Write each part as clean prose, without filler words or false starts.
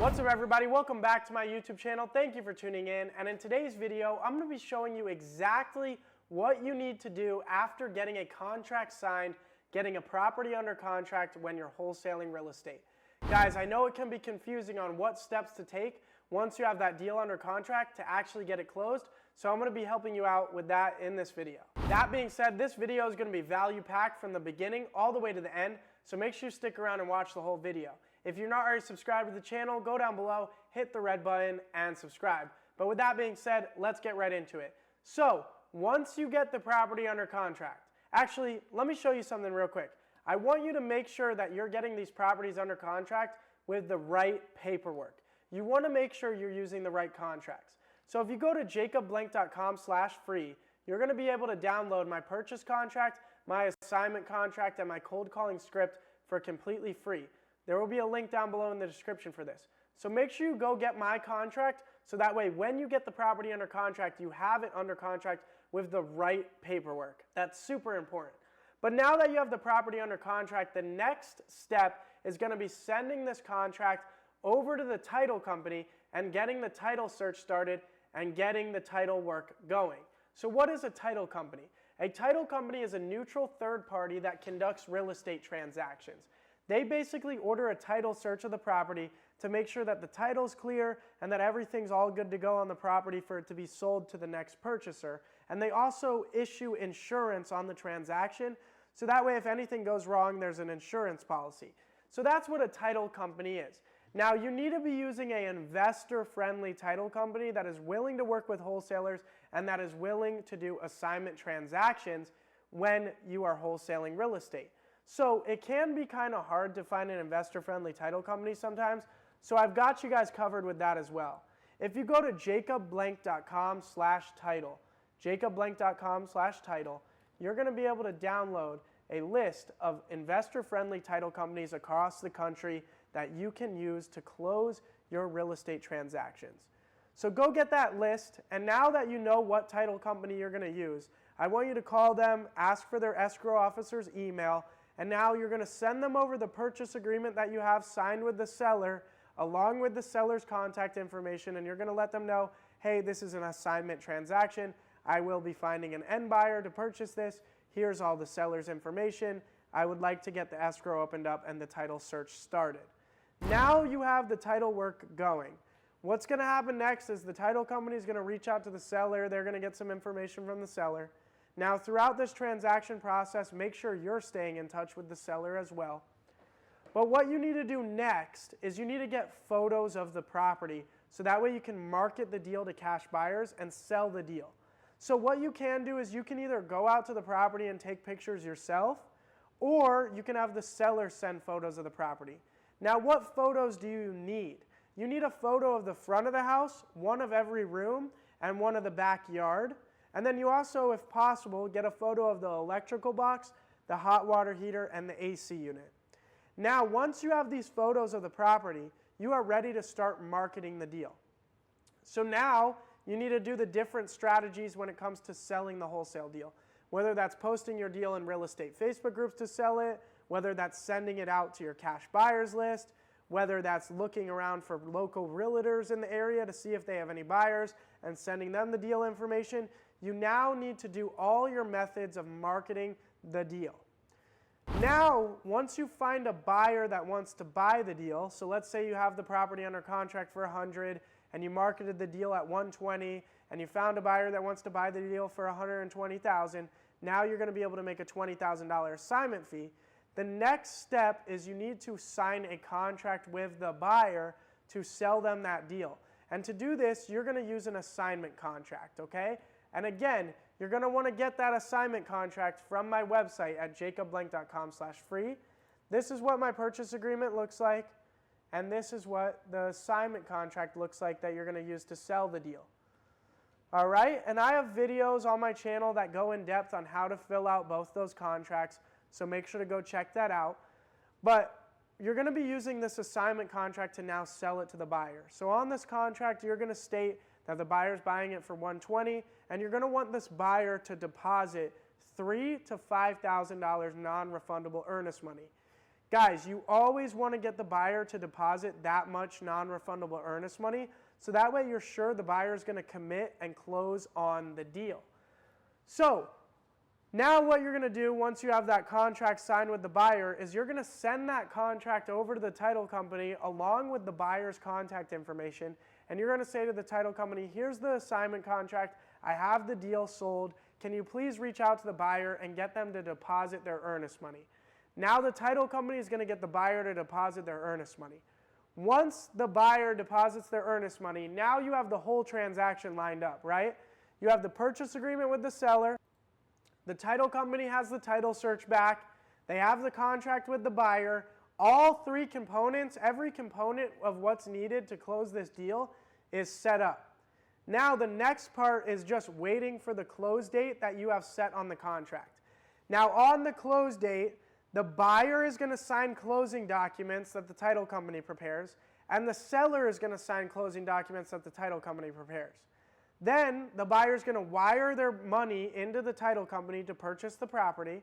What's up everybody, welcome back to my YouTube channel. Thank you for tuning in, and in today's video I'm going to be showing you exactly what you need to do after getting a contract signed, getting a property under contract when you're wholesaling real estate. Guys, I know it can be confusing on what steps to take once you have that deal under contract to actually get it closed, so I'm going to be helping you out with that in this video. That being said, this video is going to be value packed from the beginning all the way to the end, so make sure you stick around and watch the whole video. If you're not already subscribed to the channel, go down below, hit the red button, and subscribe. But with that being said, let's get right into it. So, once you get the property under contract, actually, let me show you something real quick. I want you to make sure that you're getting these properties under contract with the right paperwork. You want to make sure you're using the right contracts. So if you go to jacobblank.com/free, you're going to be able to download my purchase contract, my assignment contract, and my cold calling script for completely free. There will be a link down below in the description for this. So make sure you go get my contract so that way when you get the property under contract, you have it under contract with the right paperwork. That's super important. But now that you have the property under contract, the next step is going to be sending this contract over to the title company and getting the title search started and getting the title work going. So what is a title company? A title company is a neutral third party that conducts real estate transactions. They basically order a title search of the property to make sure that the title's clear and that everything's all good to go on the property for it to be sold to the next purchaser. And they also issue insurance on the transaction, so that way if anything goes wrong, there's an insurance policy. So that's what a title company is. Now you need to be using an investor-friendly title company that is willing to work with wholesalers and that is willing to do assignment transactions when you are wholesaling real estate. So it can be kind of hard to find an investor-friendly title company sometimes, so I've got you guys covered with that as well. If you go to jacobblank.com/title, jacobblank.com/title, you're going to be able to download a list of investor-friendly title companies across the country that you can use to close your real estate transactions. So go get that list, and now that you know what title company you're going to use, I want you to call them, ask for their escrow officer's email, and now you're going to send them over the purchase agreement that you have signed with the seller along with the seller's contact information, and you're going to let them know, hey, this is an assignment transaction. I will be finding an end buyer to purchase this. Here's all the seller's information. I would like to get the escrow opened up and the title search started. Now you have the title work going. What's going to happen next is the title company is going to reach out to the seller. They're going to get some information from the seller. Now, throughout this transaction process, make sure you're staying in touch with the seller as well. But what you need to do next is you need to get photos of the property so that way you can market the deal to cash buyers and sell the deal. So what you can do is you can either go out to the property and take pictures yourself, or you can have the seller send photos of the property. Now, what photos do you need? You need a photo of the front of the house, one of every room, and one of the backyard. And then you also, if possible, get a photo of the electrical box, the hot water heater, and the AC unit. Now, once you have these photos of the property, you are ready to start marketing the deal. So now you need to do the different strategies when it comes to selling the wholesale deal. Whether that's posting your deal in real estate Facebook groups to sell it, whether that's sending it out to your cash buyers list, whether that's looking around for local realtors in the area to see if they have any buyers and sending them the deal information. You now need to do all your methods of marketing the deal. Now, once you find a buyer that wants to buy the deal, so let's say you have the property under contract for $100 and you marketed the deal at $120 and you found a buyer that wants to buy the deal for $120,000, now you're going to be able to make a $20,000 assignment fee. The next step is you need to sign a contract with the buyer to sell them that deal. And to do this, you're going to use an assignment contract, okay? And again, you're going to want to get that assignment contract from my website at jacobblank.com/free. This is what my purchase agreement looks like, and this is what the assignment contract looks like that you're going to use to sell the deal. All right, and I have videos on my channel that go in depth on how to fill out both those contracts, so make sure to go check that out. But you're going to be using this assignment contract to now sell it to the buyer. So on this contract, you're going to state that the buyer's buying it for $120, and you're going to want this buyer to deposit $3,000 to $5,000 non-refundable earnest money. Guys, you always want to get the buyer to deposit that much non-refundable earnest money, so that way you're sure the buyer is going to commit and close on the deal. So now what you're going to do once you have that contract signed with the buyer is you're going to send that contract over to the title company along with the buyer's contact information, and you're going to say to the title company, here's the assignment contract, I have the deal sold, can you please reach out to the buyer and get them to deposit their earnest money? Now the title company is going to get the buyer to deposit their earnest money. Once the buyer deposits their earnest money, now you have the whole transaction lined up, right? You have the purchase agreement with the seller, the title company has the title search back, they have the contract with the buyer, all three components, every component of what's needed to close this deal is set up. Now the next part is just waiting for the close date that you have set on the contract. Now on the close date, the buyer is going to sign closing documents that the title company prepares, and the seller is going to sign closing documents that the title company prepares. Then the buyer is going to wire their money into the title company to purchase the property.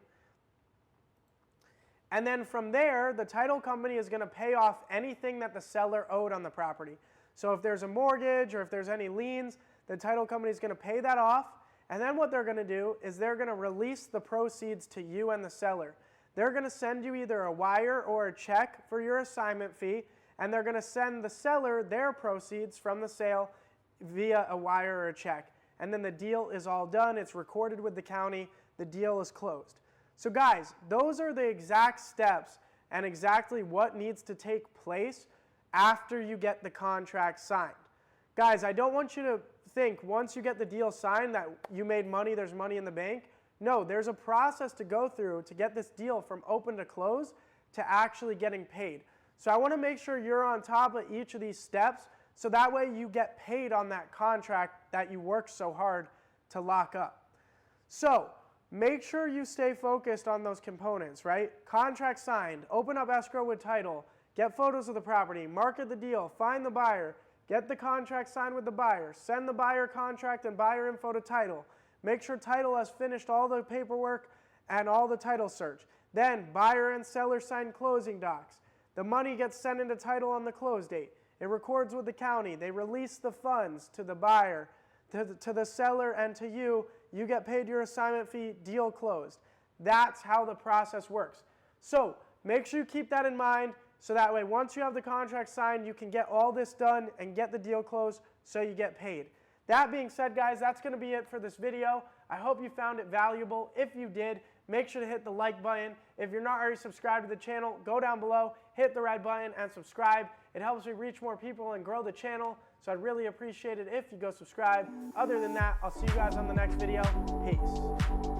And then from there, the title company is going to pay off anything that the seller owed on the property. So if there's a mortgage or if there's any liens, the title company is going to pay that off. And then what they're going to do is they're going to release the proceeds to you and the seller. They're going to send you either a wire or a check for your assignment fee, and they're going to send the seller their proceeds from the sale via a wire or a check. And then the deal is all done. It's recorded with the county. The deal is closed. So guys, those are the exact steps and exactly what needs to take place after you get the contract signed. Guys, I don't want you to think once you get the deal signed that you made money, there's money in the bank. No, there's a process to go through to get this deal from open to close to actually getting paid. So I want to make sure you're on top of each of these steps so that way you get paid on that contract that you worked so hard to lock up. So make sure you stay focused on those components, right? Contract signed, open up escrow with title, get photos of the property, market the deal, find the buyer, get the contract signed with the buyer, send the buyer contract and buyer info to title. Make sure title has finished all the paperwork and all the title search. Then buyer and seller sign closing docs. The money gets sent into title on the close date. It records with the county. They release the funds to the buyer, to the seller, and to you. You get paid your assignment fee, deal closed. That's how the process works. So make sure you keep that in mind so that way once you have the contract signed, you can get all this done and get the deal closed so you get paid. That being said, guys, that's going to be it for this video. I hope you found it valuable. If you did, make sure to hit the like button. If you're not already subscribed to the channel, go down below, hit the red button, and subscribe. It helps me reach more people and grow the channel, so I'd really appreciate it if you go subscribe. Other than that, I'll see you guys on the next video. Peace.